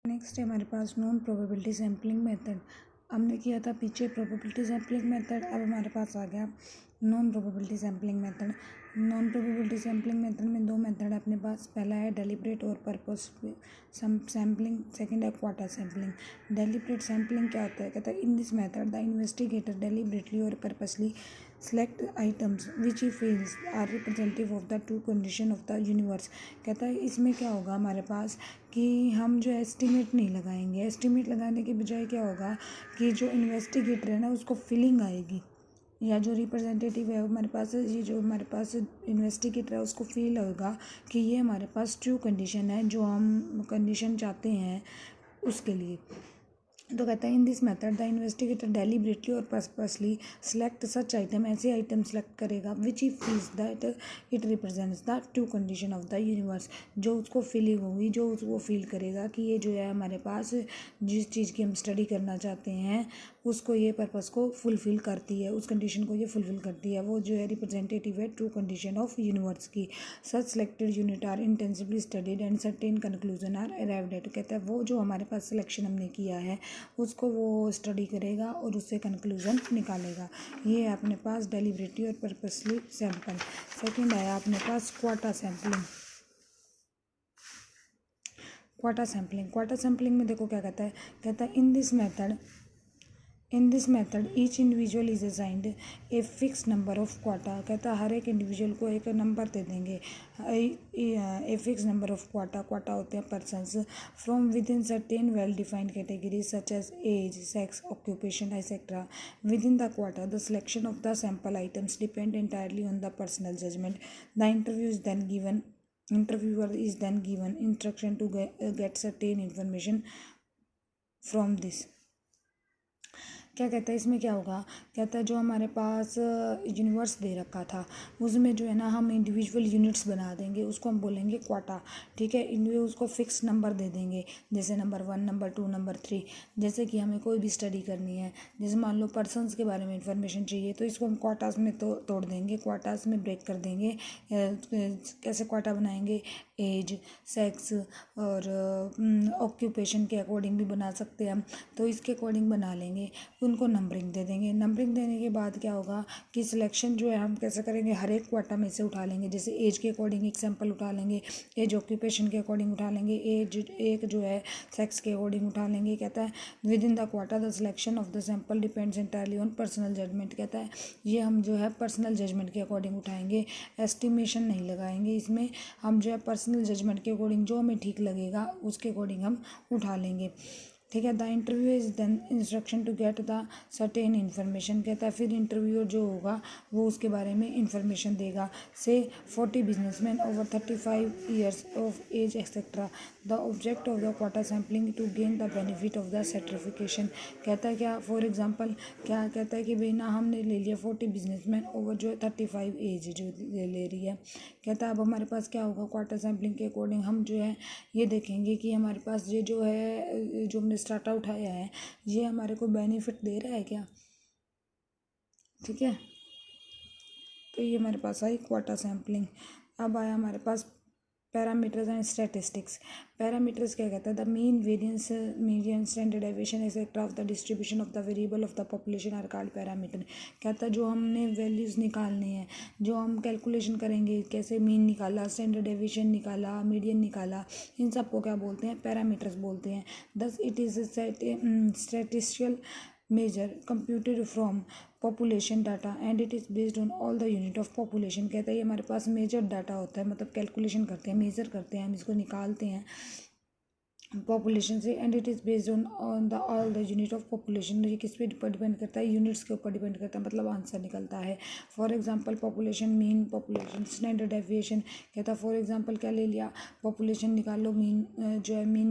Next है हमारे पास non probability sampling method. हमने किया था पीछे प्रोबेबिलिटी सैम्पलिंग मेथड, अब हमारे पास आ गया non probability sampling method. Non probability sampling method में दो मेथड है अपने पास। पहला है डेलिब्रेट और पर्पस सैम्पलिंग, सेकंड है क्वार्टर सैम्पलिंग। डेलिब्रेट सैम्पलिंग क्या होता है? कहता है in this method the investigator deliberately और purposely select items which he feels are representative of the true condition of the universe। कहता है इसमें क्या होगा हमारे पास कि हम जो एस्टिमेट नहीं लगाएंगे। एस्टिमेट लगाने के बजाय क्या होगा कि जो इन्वेस्टिगेटर है ना उसको फीलिंग आएगी, या जो रिप्रेजेंटेटिव है हमारे पास, ये जो हमारे पास इन्वेस्टिगेटर है उसको फील होगा कि ये हमारे पास ट्रू कंडीशन है, जो हम कंडीशन चाहते हैं उसके लिए। तो कहता है in this method the investigator deliberately और पर्पसली सेलेक्ट सच आइटम, ऐसे आइटम सेलेक्ट करेगा which he feels that it represents the true condition of the universe. जो उसको फीलिंग होगी, जो उसको फील करेगा कि ये जो है हमारे पास जिस चीज़ की हम स्टडी करना चाहते हैं उसको, ये पर्पस को फुलफ़िल करती है, उस कंडीशन को ये फुलफ़िल करती है, वो जो है रिप्रेजेंटेटिव है ट्रू कंडीशन ऑफ यूनिवर्स की। Such selected unit are intensively studied and certain conclusion are arrived at. कहता है वो जो हमारे पास सिलेक्शन हमने किया है उसको वो स्टडी करेगा और उससे कंक्लूजन निकालेगा। ये है अपने पास डेलिब्रेटली और पर्पसली सैंपल। सेकंड आया अपने पास क्वार्टर सैम्पलिंग। क्वार्टर सैम्पलिंग में देखो क्या कहता है? कहता है in this method each individual is assigned A fix number of quarter. कहता है हर एक इंडिविजुअल को एक नंबर दे देंगे, a fix number of quarter होते हैं persons from within certain well defined categories such as age, sex, occupation etcetera. Within the quarter the selection of the sample items depend entirely on the personal judgment. The interviewer is then given instruction to get certain information from this। क्या कहता है इसमें क्या होगा? कहता है जो हमारे पास यूनिवर्स दे रखा था उसमें जो है ना हम इंडिविजुअल यूनिट्स बना देंगे, उसको हम बोलेंगे क्वार्टर। ठीक है, इनमें उसको फिक्स नंबर दे देंगे, जैसे नंबर 1, नंबर 2, नंबर 3। जैसे कि हमें कोई भी स्टडी करनी है, जैसे मान लो पर्सनस के बारे में इंफॉर्मेशन चाहिए तो इसको हम क्वार्टर्स में तोड़ देंगे, क्वार्टर्स में ब्रेक कर देंगे। कैसे क्वार्टर बनाएंगे? एज, सेक्स और ऑक्यूपेशन के अकॉर्डिंग भी बना सकते हैं हम, तो इसके अकॉर्डिंग बना लेंगे, उनको नंबरिंग दे देंगे। नंबरिंग देने के बाद क्या होगा कि सिलेक्शन जो है हम कैसे करेंगे, हर एक क्वार्टर में से उठा लेंगे। जैसे एज के अकॉर्डिंग एक सैंपल उठा लेंगे, एज ऑक्यूपेशन के अकॉर्डिंग उठा लेंगे, एज एक जो है सेक्स के अकॉर्डिंग उठा लेंगे। कहता है within the quarter the selection of the sample depends entirely on personal judgement. कहता है ये हम जो है पर्सनल जजमेंट के अकॉर्डिंग उठाएंगे, एस्टिमेशन नहीं लगाएंगे इसमें। हम जो है पर्सनल जजमेंट के अकॉर्डिंग जो हमें ठीक लगेगा उसके अकॉर्डिंग हम उठा लेंगे। ठीक है, the interview is then instruction to get the certain information. कहता है फिर इंटरव्यूअर जो होगा वो उसके बारे में इंफॉर्मेशन देगा। Say 40 businessmen over 35 years of age etcetera. The object of the quarter sampling to gain the benefit of the certification. कहता है क्या, फॉर एग्जाम्पल क्या कहता है कि भाई ना हमने ले लिया 40 बिजनेसमैन ओवर जो 35 एज जो ले रही है। कहता है अब हमारे पास क्या होगा, क्वार्टर सैम्पलिंग के अकॉर्डिंग हम जो है ये देखेंगे कि हमारे पास ये जो है जो हमने स्टार्टा उठाया है ये हमारे को बेनिफिट दे रहा है क्या। ठीक है, तो ये हमारे पास आई क्वार्टर सैम्पलिंग। अब आया हमारे पास पैरामीटर्स एंड स्टैटिस्टिक्स। पैरामीटर्स क्या कहता है? The mean, variance, median, standard deviation etcetera of the distribution of the variable of the population are called parameter. कहता है जो हमने वैल्यूज़ निकालने हैं, जो हम कैलकुलेशन करेंगे, कैसे मीन निकाला, स्टैंडर्ड डेविएशन निकाला, मीडियन निकाला, इन सब को क्या बोलते हैं? पैरामीटर्स बोलते हैं। Thus it is statistical measure computed from population data and it is based on all the unit of population। कहता है ये हमारे पास मेजर डाटा होता है, मतलब कैलकुलेशन करते हैं, मेज़र करते हैं, हम इसको निकालते हैं पॉपुलेशन से। And it is based on the all the unit of population. ये किस पे डिपेंड करता है? यूनिट्स के ऊपर डिपेंड करता है, मतलब आंसर निकलता है। For example population mean, population standard deviation. कहता है फॉर एग्जांपल क्या ले लिया, पॉपुलेशन निकालो, मीन जो है मीन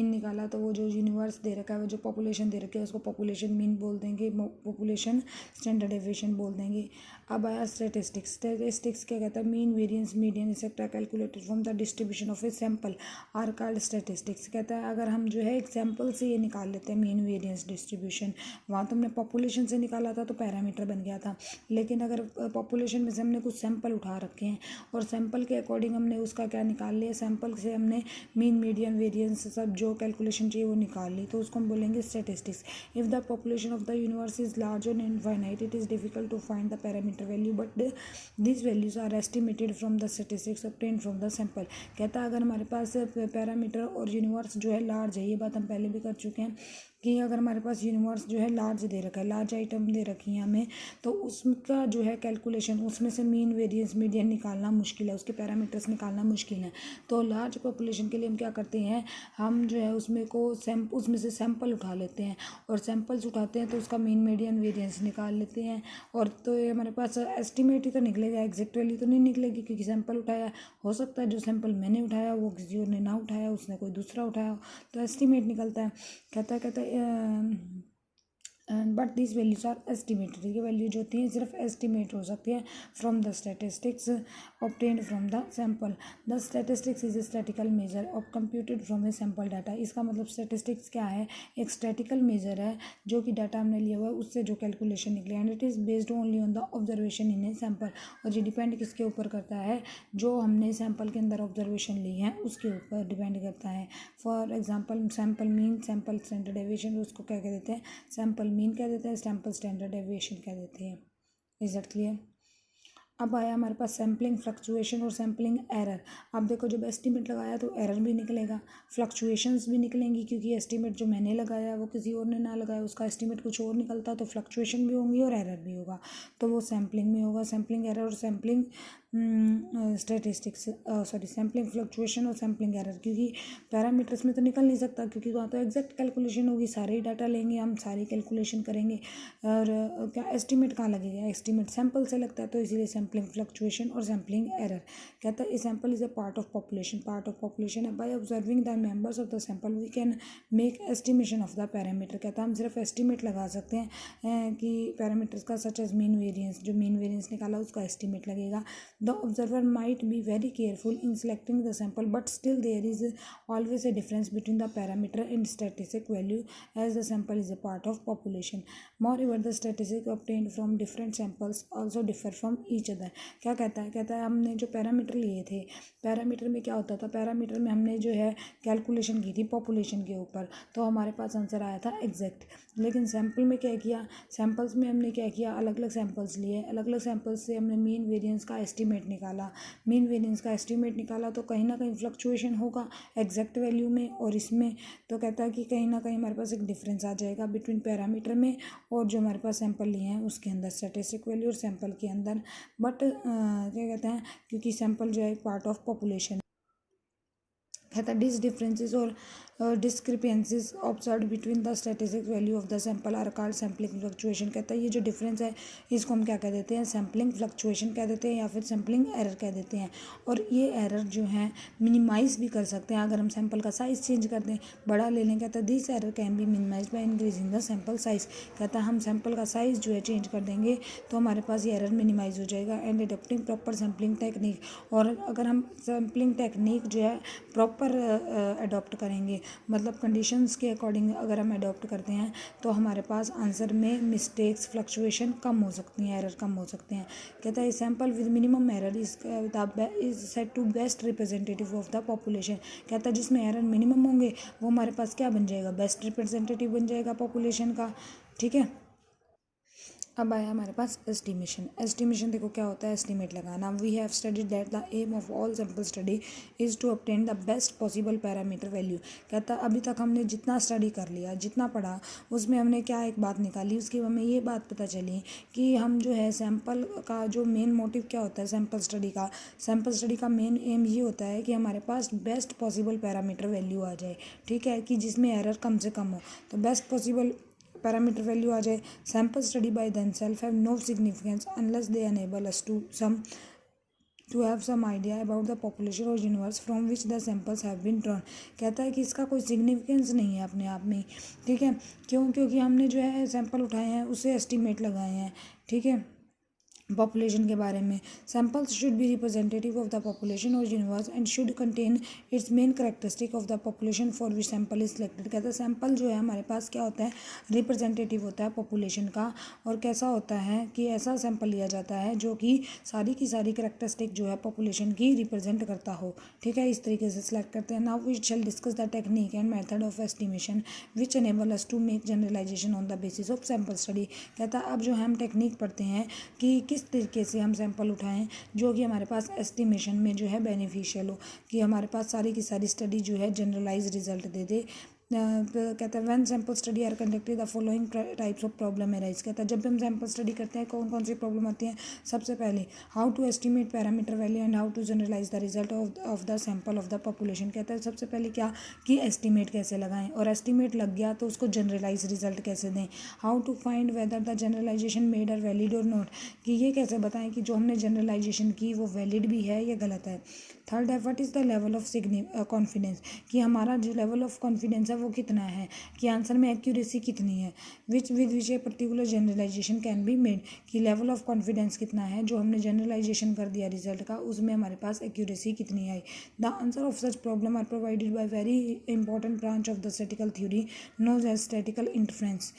निकाला तो वो जो यूनिवर्स दे रखा है, वो जो पॉपुलेशन दे रखी है उसको पॉपुलेशन मीन बोल देंगे, पॉपुलेशन स्टैंडर्ड डेविएशन बोल देंगे। अब आया स्टैटिस्टिक्स। स्टैटिस्टिक्स क्या कहता है? Mean, variance, median etcetera calculated from the distribution of a sample are called statistics. Statistics. कहता है अगर हम जो है एक सैम्पल से ये निकाल लेते हैं मीन वेरिएंस डिस्ट्रीब्यूशन, वहाँ तो हमने पॉपुलेशन से निकाला था तो पैरामीटर बन गया था, लेकिन अगर पॉपुलेशन में से हमने कुछ सैंपल उठा रखे हैं और सैंपल के अकॉर्डिंग हमने उसका क्या निकाल लिया, सैंपल से हमने मीन मीडियन वेरिएंस सब जो कैलकुलेशन चाहिए वो निकाल ली, तो उसको हम बोलेंगे statistics. If the population of the universe is large और infinite it is difficult to find the parameter value but these values are estimated from the statistics obtained from the sample। कहता है अगर हमारे पास पैरामीटर और universe जो है large है, ये बात हम पहले भी कर चुके हैं कि अगर हमारे पास यूनिवर्स जो है लार्ज दे रखा है, लार्ज आइटम दे रखी है हमें, तो उसका जो है कैलकुलेशन उसमें से मीन वेरिएंस मीडियन निकालना मुश्किल है, उसके पैरामीटर्स निकालना मुश्किल है। तो लार्ज पॉपुलेशन के लिए हम क्या करते हैं, हम जो है उसमें से सैंपल उठा लेते हैं और सैंपल्स उठाते हैं तो उसका मीन मीडियन वेरिएंस निकाल लेते हैं, और तो ये हमारे पास एस्टिमेट ही तो निकलेगा, एग्जैक्ट वैल्यू तो नहीं निकलेगी क्योंकि सैंपल उठाया। हो सकता है जो सैंपल मैंने उठाया वो किसी और ने ना उठाया, उसने कोई दूसरा उठाया हो, तो एस्टिमेट निकलता है। कहता है but this values are estimated, ये वैल्यू जो होती हैं सिर्फ एस्टिमेट हो सकती है from the statistics obtained from the sample. The statistics is a statical measure of computed from a sample data. इसका मतलब स्टैटिस्टिक्स क्या है, एक स्टैटिकल मेजर है जो कि डाटा हमने लिया हुआ है उससे जो कैलकुलेशन निकले, and it is based only on the observation in a sample. और ये डिपेंड किसके ऊपर करता है, जो हमने सैंपल के अंदर ऑब्जर्वेशन ली है उसके ऊपर डिपेंड करता है। For example sample mean, sample standard deviation, उसको क्या कह देते हैं, सैंपल मीन कह देते हैं, सैंपल स्टैंडर्ड डेविएशन कह देते हैं। Is that clear. अब आया हमारे पास सैम्पलिंग फ्लक्चुएशन और सैम्पलिंग एरर। अब देखो जब एस्टीमेट लगाया तो एरर भी निकलेगा, फ्लक्चुएशंस भी निकलेंगी क्योंकि एस्टीमेट जो मैंने लगाया वो किसी और ने ना लगाया, उसका एस्टीमेट कुछ और निकलता, तो फ्लक्चुएशन भी होंगी और एरर भी होगा, तो वो सैम्पलिंग में होगा। सैम्पलिंग एरर और सैम्पलिंग स्टैटिस्टिक्स सैम्पलिंग फ्लक्चुएशन और सैम्पलिंग एरर, क्योंकि पैरामीटर्स में तो निकल नहीं सकता क्योंकि वहाँ तो एग्जैक्ट कैलकुलेशन होगी, सारे ही डाटा लेंगे हम, सारी कैलकुलेशन करेंगे, और क्या एस्टीमेट कहाँ लगेगा, एस्टीमेट सैंपल से लगता है, तो इसीलिए सैम्पलिंग फ्लक्चुएशन और सैम्पलिंग एरर। कहता है a sample is a part of population, part of population है, by observing the members of the sample we can make estimation of the parameter. कहता है हम सिर्फ एस्टिमेट लगा सकते हैं कि पैरामीटर्स का, सच एज मीन वेरिएंस, जो मीन वेरिएंस निकाला उसका एस्टिमेट लगेगा। The observer might be very careful in selecting the sample, but still there is always a difference between the parameter and statistic value as the sample is a part of population. Moreover, the statistics obtained from different samples also differ from each other. क्या कहता है हमने जो parameter लिए थे, parameter में क्या होता था, पैरामीटर में हमने जो है कैलकुलेशन की थी पॉपुलेशन के ऊपर, तो हमारे पास आंसर आया था एग्जैक्ट। लेकिन सैम्पल में क्या किया, सैम्पल्स में हमने क्या किया, अलग अलग सैम्पल्स लिए, अलग अलग सैम्पल्स से हमने मीन वेरिएंस का एस्टीमेट निकाला, मीन वेरिएंस का एस्टीमेट निकाला तो कहीं ना कहीं फ्लक्चुएशन होगा एग्जैक्ट वैल्यू में और इसमें, तो कहता है कि कहीं ना कहीं हमारे पास एक डिफरेंस आ जाएगा बिटवीन पैरामीटर में और जो हमारे पास सैंपल लिए हैं उसके अंदर, स्टैटिस्टिक वैल्यू और सैंपल के अंदर। बट क्या कहते हैं, क्योंकि सैंपल जो है पार्ट ऑफ पॉपुलेशन, कहता है डिस डिफरेंसेस और discrepancies observe between the statistic value of the sample are called sampling fluctuation. कहता है ये जो डिफरेंस है इसको हम क्या कह देते हैं, सैम्पलिंग फ्लक्चुएशन कह देते हैं या फिर सैम्पलिंग एरर कह देते हैं। और ये एरर जो है मिनिमाइज भी कर सकते हैं अगर हम सैंपल का साइज़ चेंज कर दें, बड़ा ले लें। कहता है this error can be minimise by increasing the sample size. कहता है हम सैंपल का साइज़ जो है चेंज कर देंगे तो हमारे पास ये एरर मिनिमाइज हो जाएगा। And adopting proper sampling technique, और अगर हम सैम्पलिंग टेक्निक जो है प्रॉपर अडॉप्ट करेंगे, मतलब कंडीशंस के अकॉर्डिंग अगर हम अडॉप्ट करते हैं तो हमारे पास आंसर में मिस्टेक्स फ्लक्चुएशन कम हो सकती हैं, एरर कम हो सकते हैं। कहता है sample with minimum error is set to best representative of the population. कहता है जिसमें एरर मिनिमम होंगे वो हमारे पास क्या बन जाएगा, बेस्ट रिप्रेजेंटेटिव बन जाएगा पॉपुलेशन का। ठीक है, अब आया हमारे पास एस्टिमेशन। एस्टिमेशन देखो क्या होता है, एस्टिमेट लगाना। We have studied that the aim of all sample study is to obtain the best possible parameter value. कहता है अभी तक हमने जितना स्टडी कर लिया, जितना पढ़ा, उसमें हमने क्या एक बात निकाली, उसकी हमें ये बात पता चली कि हम जो है सैंपल का जो मेन मोटिव क्या होता है सैंपल स्टडी का, सैंपल स्टडी का मेन एम ये होता है कि हमारे पास बेस्ट पॉसिबल पैरामीटर वैल्यू आ जाए। ठीक है, कि जिसमें एरर कम से कम हो, तो बेस्ट पॉसिबल पैरामीटर वैल्यू आ जाए। Sample study by themselves have no significance unless they enable us to have some idea about the population or universe from which the samples have been drawn। कहता है कि इसका कोई significance नहीं है अपने आप में। ठीक है, क्यों, क्योंकि हमने जो है सैंपल उठाए हैं उससे एस्टीमेट लगाए हैं। ठीक है, पॉपुलेशन के बारे में, samples should be representative of the population और universe and should contain its main characteristic of the population for which sample is selected. कहता है सैम्पल जो है हमारे पास क्या होता है, रिप्रेजेंटेटिव होता है पॉपुलेशन का, और कैसा होता है कि ऐसा सैम्पल लिया जाता है जो कि सारी की सारी करेक्टरिस्टिक जो है पॉपुलेशन की रिप्रेजेंट करता हो। ठीक है, इस तरीके से सिलेक्ट करते हैं। Now we shall discuss the technique and method of estimation which enable us to make generalisation on the basis of sample study. कहता है अब जो हम टेक्निक पढ़ते हैं कि किस तरीके से हम सैंपल उठाएं जो कि हमारे पास एस्टिमेशन में जो है बेनिफिशियल हो, कि हमारे पास सारी की सारी स्टडी जो है जनरलाइज रिजल्ट दे दे। कहता है when sample study are conducted the following types of problem arise. कहता है जब भी हम सैम्पल स्टडी करते हैं कौन कौन सी प्रॉब्लम आती है। सबसे पहले how to estimate parameter value and how to generalise the result of the sample of the population. कहता है सबसे पहले क्या कि एस्टिमेट कैसे लगाएं, और एस्टिमेट लग गया तो उसको जनरलाइज रिजल्ट कैसे दें। How to find whether the generalisation made are valid और नॉट, कि ये कैसे बताएं कि जो हमने जनरलाइजेशन की वो वैलिड भी है या गलत है। थर्ड है what is the level of confidence, कि हमारा जो लेवल ऑफ कॉन्फिडेंस है वो कितना है, कि आंसर में एक्यूरेसी कितनी है। Which a particular generalisation can be made, कि लेवल ऑफ कॉन्फिडेंस कितना है जो हमने जनरलाइजेशन कर दिया रिजल्ट का, उसमें हमारे पास एक्यूरेसी कितनी आई। The answer of such problem are provided by very important branch of the statical theory known as statical interference.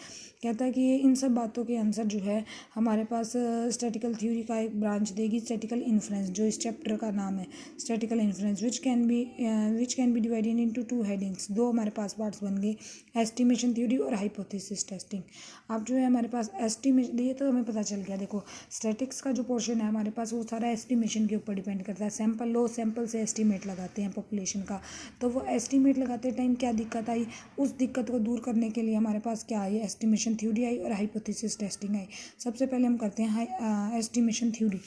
कहता है कि ये इन सब बातों के आंसर जो है हमारे पास स्टैटिकल थ्योरी का एक ब्रांच देगी, स्टैटिकल इन्फ्रेंस, जो इस चैप्टर का नाम है statistical inference, which can be divided into two headings. दो हमारे पास पार्ट्स बन गए, एस्टिमेशन थ्योरी और हाइपोथेसिस टेस्टिंग। अब जो है हमारे पास एस्टिमेशन, ये तो हमें पता चल गया। देखो स्टैटिक्स का जो पोर्शन है हमारे पास वो सारा एस्टिमेशन के ऊपर डिपेंड करता है। सैंपल लो, सैंपल से एस्टिमेट लगाते हैं पॉपुलेशन का, तो वो एस्टिमेट लगाते टाइम क्या दिक्कत आई, उस दिक्कत को दूर करने के लिए हमारे पास क्या आई, एस्टिमेशन थ्योरी आई और हाइपोथेसिस टेस्टिंग आई। सबसे पहले हम करते हैं एस्टिमेशन थ्योरी।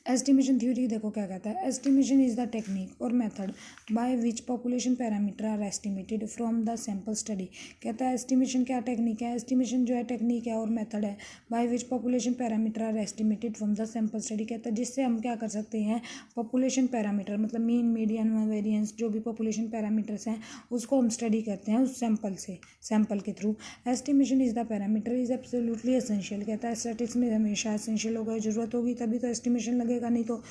एस्टिमेशन थ्योरी देखो क्या कहता है, एस्टिमेशन इज द टेक्निक और method by which population parameter are estimated from the sample study. कहता है एस्टिमेशन क्या टेक्निक है, एस्टिमेशन जो है टेक्निक है और मेथड है by which population parameter are estimated from the sample study. कहता है जिससे हम क्या कर सकते हैं, पॉपुलेशन पैरामीटर मतलब मीन मीडियन वेरिएंस जो भी पॉपुलेशन पैरामीटर्स हैं उसको हम स्टडी करते हैं उस सैंपल से, सैंपल के through. Estimation is the parameter is absolutely essential. कहता है स्टैटिक्स में हमेशा एसेंशियल होगा, जरूरत होगी तभी तो एस्टिमेशन लगेगा, नहीं तो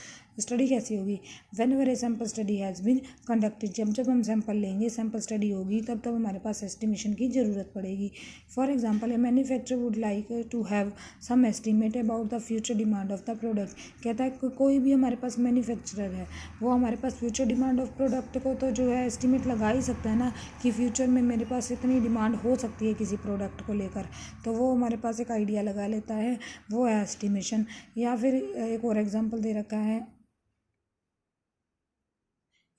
स्टडी कैसी होगी। Whenever a sample study has been conducted, जब जब हम सैंपल लेंगे सैंपल स्टडी होगी तब तब हमारे पास एस्टिमेशन की ज़रूरत पड़ेगी। For example a manufacturer would like to have some estimate about the future demand of the product. कहता है कोई भी हमारे पास मैन्युफैक्चरर है वो हमारे पास फ्यूचर डिमांड ऑफ प्रोडक्ट को तो जो है एस्टिमेट लगा ही सकता है ना, कि फ्यूचर में मेरे पास इतनी डिमांड हो सकती है किसी प्रोडक्ट को लेकर, तो वो हमारे पास एक आइडिया लगा लेता है, वो है एस्टिमेशन। या फिर एक और एग्जांपल दे रखा है,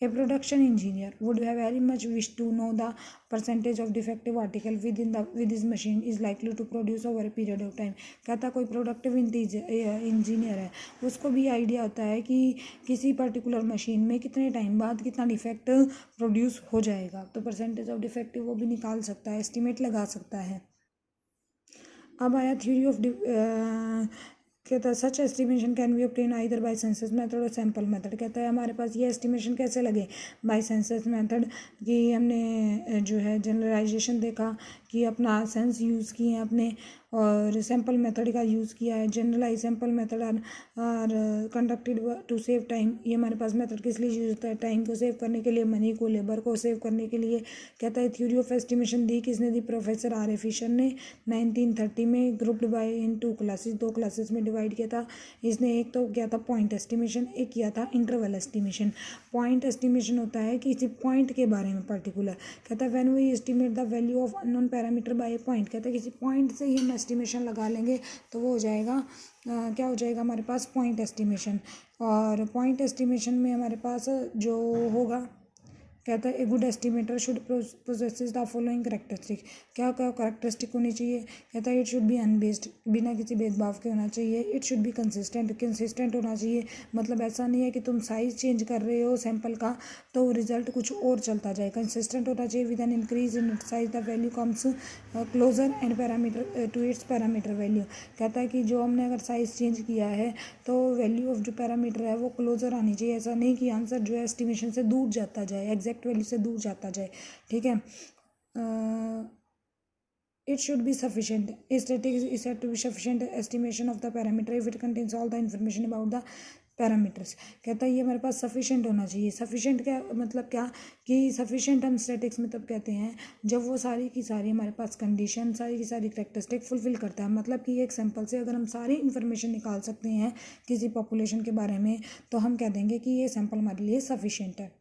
a production engineer would have very much wished to know the percentage of defective article with his machine is likely to produce over a period of time। कहता कोई प्रोडक्टिव इंजीनियर है उसको भी आइडिया होता है कि किसी पर्टिकुलर मशीन में कितने टाइम बाद कितना डिफेक्ट प्रोड्यूस हो जाएगा, तो परसेंटेज ऑफ डिफेक्टिव वो भी निकाल सकता है, एस्टिमेट लगा सकता है। अब आया थ्योरी ऑफ कहता है such estimation can be obtain either by census method और सैंपल मेथड। कहता है हमारे पास ये एस्टिमेशन कैसे लगे, बाय सेंसस मेथड, कि हमने जो है जनरलाइजेशन देखा कि अपना सेंस यूज़ किए हैं अपने, और सैंपल मेथड का यूज़ किया है। Generalise sample method are conducted to save time. ये हमारे पास मेथड किस लिए यूज होता है, टाइम को सेव करने के लिए, मनी को, लेबर को सेव करने के लिए। कहता है थ्योरी ऑफ एस्टिमेशन दी किसने दी, प्रोफेसर आर ए फिशर ने 1930 में, grouped by into classes, दो क्लासेस में डिवाइड किया था इसने। एक तो किया था पॉइंट एस्टिमेशन, एक किया था इंटरवल एस्टिमेशन। पॉइंट एस्टिमेशन होता है किसी पॉइंट के बारे में पर्टिकुलर। कहता है when we estimate the value of unknown parameter by a point. कहता है किसी पॉइंट से ही हम एस्टिमेशन लगा लेंगे तो वो हो जाएगा क्या हो जाएगा हमारे पास, पॉइंट एस्टिमेशन। और पॉइंट एस्टिमेशन में हमारे पास जो होगा, कहता है a good estimator should possesses the following characteristic. क्या क्या करेक्टरिस्टिक होनी चाहिए, कहता है इट शुड बी अनबेस्ड, बिना किसी भेदभाव के होना चाहिए। इट शुड बी कंसिस्टेंट होना चाहिए, मतलब ऐसा नहीं है कि तुम साइज चेंज कर रहे हो सैंपल का तो रिजल्ट कुछ और चलता जाए। कंसिस्टेंट होना चाहिए, with an increase in size the value comes closer and parameter to its parameter value. कहता है कि जो हमने अगर साइज चेंज किया है तो वैल्यू ऑफ जो पैरामीटर है वो क्लोजर आनी चाहिए, ऐसा नहीं कि आंसर जो है एस्टिमेशन से दूर जाता जाए, एग्जैक्ट वैल्यू से दूर जाता जाए। ठीक है, it should be sufficient. A static is said to be sufficient estimation of the parameter if it contains all the information about the parameters. कहता है ये हमारे पास सफिशेंट होना चाहिए। सफिशेंट क्या मतलब क्या कि सफिशेंट हम स्टैटिक्स में तब कहते हैं जब वो सारी की सारी हमारे पास कंडीशन, सारी की सारी करेक्टरिस्टिक फुलफिल करता है। मतलब कि एक सैंपल से अगर हम सारी इन्फॉर्मेशन निकाल सकते हैं किसी पॉपुलेशन के बारे में तो हम कह देंगे कि ये सैंपल हमारे लिए सफिशेंट है।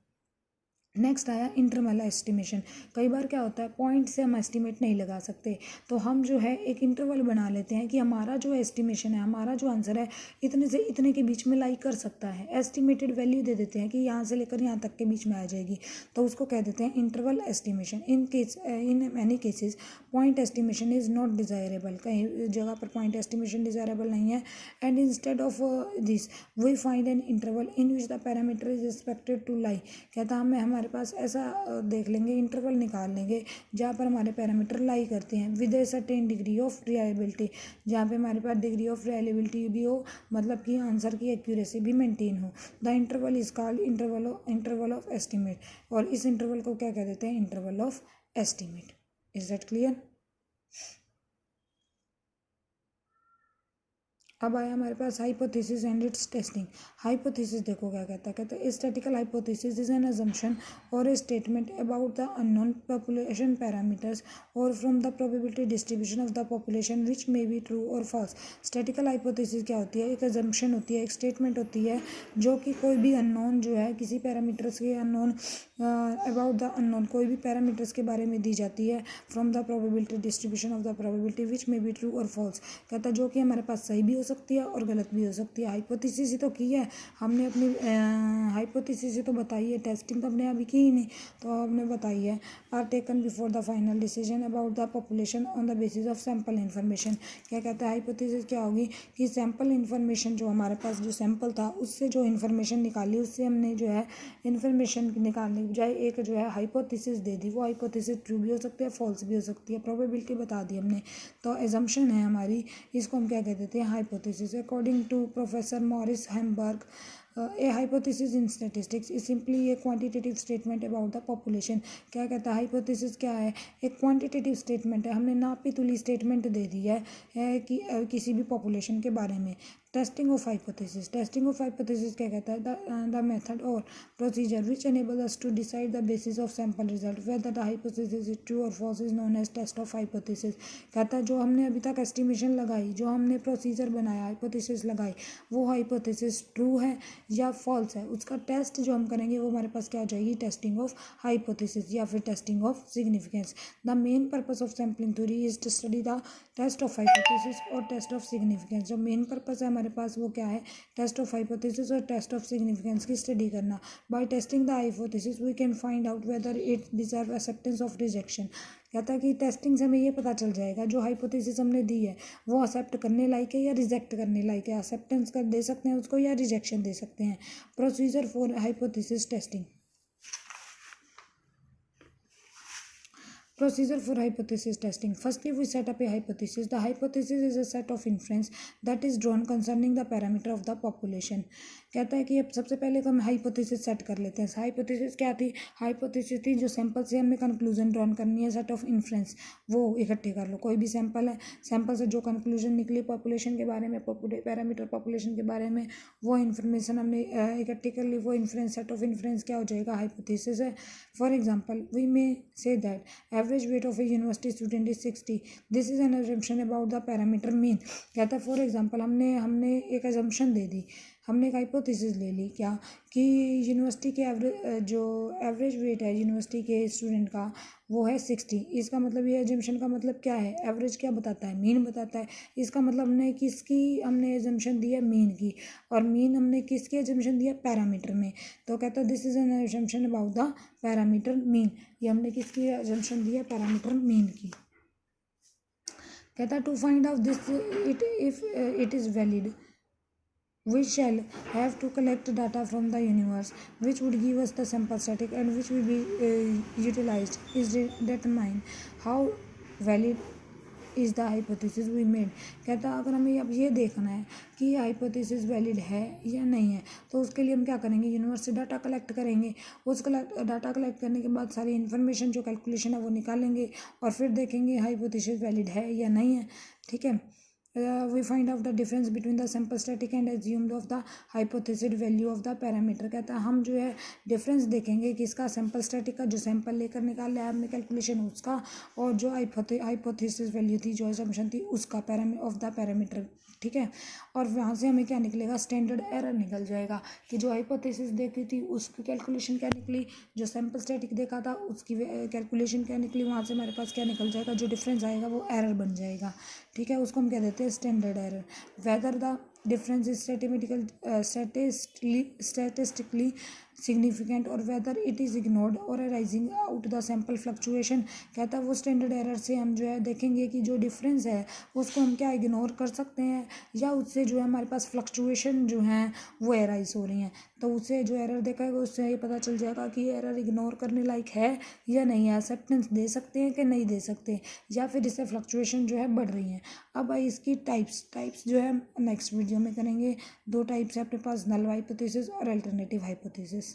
नेक्स्ट आया इंटरवल एस्टिमेशन। कई बार क्या होता है पॉइंट से हम एस्टिमेट नहीं लगा सकते तो हम जो है एक इंटरवल बना लेते हैं कि हमारा जो एस्टिमेशन है, हमारा जो आंसर है इतने से इतने के बीच में लाई कर सकता है। एस्टिमेटेड वैल्यू दे देते हैं कि यहाँ से लेकर यहाँ तक के बीच में आ जाएगी तो उसको कह देते हैं interval estimation. In many cases point estimation is not desirable. कई जगह पर पॉइंट एस्टिमेशन डिज़ायरेबल नहीं है and instead of this we find an interval in which the parameter is expected to lie. कहता हमें हमारे पास ऐसा देख लेंगे, इंटरवल निकाल लेंगे जहाँ पर हमारे पैरामीटर लाई करते हैं with a certain degree of reliability, जहाँ पे हमारे पास डिग्री ऑफ रिलायबिलिटी भी हो, मतलब कि आंसर की एक्यूरेसी भी मेंटेन हो। The interval is called interval of estimate और इस इंटरवल को क्या कह देते हैं? Interval of estimate. Is that clear? अब आया हमारे पास hypothesis and its testing. Hypothesis देखो क्या कहता है statical hypothesis is an assumption और a statement about the unknown population parameters और from the probability distribution of the population which may be true और फॉल्स। स्टैटिकल हाइपोथेसिस क्या होती है? एक अजम्पशन होती है, एक स्टेटमेंट होती है जो कि कोई भी अननोन जो है किसी पैरामीटर्स के अननोन अबाउट द अननोन कोई भी पैरामीटर्स के बारे में दी जाती है from the probability distribution of the probability which may be true और फॉल्स। कहता है जो कि हमारे पास सही भी हो सकती है और गलत भी हो सकती है। हाइपोथेसिस ही तो की है हमने, अपनी हाइपोथेसिस ही तो बताई है, टेस्टिंग तो हमने अभी की ही नहीं तो हमने बताई है। Are taken before the final decision about the population on the basis of sample information. क्या कहता है हाइपोथेसिस क्या होगी कि सैम्पल इन्फॉर्मेशन जो हमारे पास जो सैम्पल था उससे जो इन्फॉर्मेशन निकाली उससे हमने जो है इन्फॉर्मेशन निकालने के बजाय एक जो है हाइपोथेसिस दे दी। वो हाइपोथेसिस ट्रू भी हो सकती है, फॉल्स भी हो सकती है, प्रोबेबिलिटी बता दी हमने तो एजम्पशन है हमारी, इसको हम क्या कह देते हैं? Hypothesis. According to professor Morris Hamburg a hypothesis in statistics is simply a quantitative statement about the population. क्या कहता है हाइपोथेसिस क्या है? एक क्वांटिटेटिव स्टेटमेंट है, हमने नापी तुली स्टेटमेंट दे दी है कि किसी भी पॉपुलेशन के बारे में। Testing of hypothesis. Testing of hypothesis क्या कहता है? द मेथड और procedure which enable us to decide the basis of sample result whether the hypothesis is true और false is known as test of hypothesis. कहता है जो हमने अभी तक एस्टिमेशन लगाई, जो हमने प्रोसीजर बनाया, हाइपोथेसिस लगाई, वो हाइपोथेसिस ट्रू है या फॉल्स है, उसका टेस्ट जो हम करेंगे वो हमारे पास क्या हो जाएगी? टेस्टिंग ऑफ हाइपोथेसिस या फिर testing of significance. The main purpose of sampling theory is to study the test of hypothesis और टेस्ट ऑफ सिग्निफिकेंस। जो मेन पर्पस है हमारे पास वो क्या है? टेस्ट ऑफ हाइपोथेसिस और टेस्ट ऑफ सिग्निफिकेंस की स्टडी करना। By testing the hypothesis we can find out whether it deserve acceptance of rejection. कहता है कि टेस्टिंग से हमें ये पता चल जाएगा जो हाइपोथेसिस हमने दी है वो एक्सेप्ट करने लायक है या रिजेक्ट करने लायक है। एक्सेप्टेंस कर दे सकते हैं उसको या रिजेक्शन दे सकते हैं। Procedure for hypothesis testing. Procedure for hypothesis testing. Firstly, we set up a hypothesis. The hypothesis is a set of inference that is drawn concerning the parameter of the population. कहता है कि अब सबसे पहले तो हम हाइपोथेसिस सेट कर लेते हैं। हाइपोथेसिस क्या थी? हाइपोथेसिस थी जो सैंपल से हमें कंक्लूजन ड्रॉन करनी है, सेट ऑफ इन्फ्रेंस वो इकट्ठे कर लो। कोई भी सैंपल है, सैंपल से जो कंक्लूजन निकली पॉपुलेशन के बारे में, पैरामीटर पॉपुलेशन के बारे में, वो इन्फॉर्मेशन हमने इकट्ठी कर ली। वो इन्फ्रेंस, सेट ऑफ इन्फ्रेंस क्या हो जाएगा? हाइपोथेसिस है। For example we may say that average weight of a university student is 60। This is an assumption about the parameter mean. कहता है फॉर एग्जाम्पल हमने एक अजम्पशन दे दी, हमने एक हाइपोथेसिस ले ली क्या कि यूनिवर्सिटी के एवरेज वेट है यूनिवर्सिटी के स्टूडेंट का वो है 60। इसका मतलब ये एजम्पशन का मतलब क्या है? एवरेज क्या बताता है? मीन बताता है। इसका मतलब हमने एजम्पशन दी है मीन की, और मीन हमने किसकी एजम्पशन दिया? पैरामीटर में। तो कहता है this is N assumption about the parameter mean. ये हमने किसकी एजम्पशन दी है? पैरामीटर मीन की। कहता है to find out this if it is valid we shall have to collect data from the universe which would give us the sample static and which will be utilized is determine how valid is the hypothesis we made. कहता है अगर हमें अब ये देखना है कि hypothesis valid है या नहीं है, तो उसके लिए हम क्या करेंगे, यूनिवर्स से डाटा कलेक्ट करेंगे। उस डाटा कलेक्ट करने के बाद सारी इन्फॉर्मेशन जो कैलकुलेशन है वो निकालेंगे और फिर देखेंगे हाइपोथेसिस वैलिड है या नहीं है। ठीक है, we find out the difference between the sample static and assumed of the hypothesis value of the parameter. कहता है हम जो है डिफरेंस देखेंगे कि इसका सैम्पल स्टैटिक का जो सैंपल लेकर निकाल लिया हमने कैलकुलेशन उसका, और जो हाइपोथेसिस वैल्यू थी, जो असम्पशन थी, उसका ऑफ द पैरामीटर। ठीक है, और वहाँ से हमें क्या निकलेगा, स्टैंडर्ड एरर निकल जाएगा कि जो हाइपोथेसिस देखी थी उसकी कैलकुलेशन क्या निकली, जो सैम्पल स्टैटिक देखा था उसकी कैलकुलेशन क्या निकली, वहाँ से हमारे पास क्या निकल जाएगा, जो डिफरेंस आएगा वो एरर बन जाएगा। ठीक है, उसको हम कह देते हैं standard error. Whether the difference is statistically significant और वेदर इट इज़ इग्नोर्ड और arising out the sample fluctuation. कहता है वो स्टैंडर्ड एरर से हम जो है देखेंगे कि जो डिफरेंस है उसको हम क्या इग्नोर कर सकते हैं, या उससे जो है हमारे पास फ्लक्चुएशन जो हैं वो एराइज हो रही हैं। तो उससे जो एरर देखा है उससे ये पता चल जाएगा कि एरर इग्नोर करने लायक है या नहीं है, एक्सेप्टेंस दे सकते हैं कि नहीं दे सकते, या फिर इससे फ्लक्चुएशन जो है बढ़ रही हैं। अब इसकी टाइप्स जो है नेक्स्ट वीडियो में करेंगे। दो टाइप्स है अपने पास, नल हाइपोथेसिस और अल्टरनेटिव हाइपोथेसिस।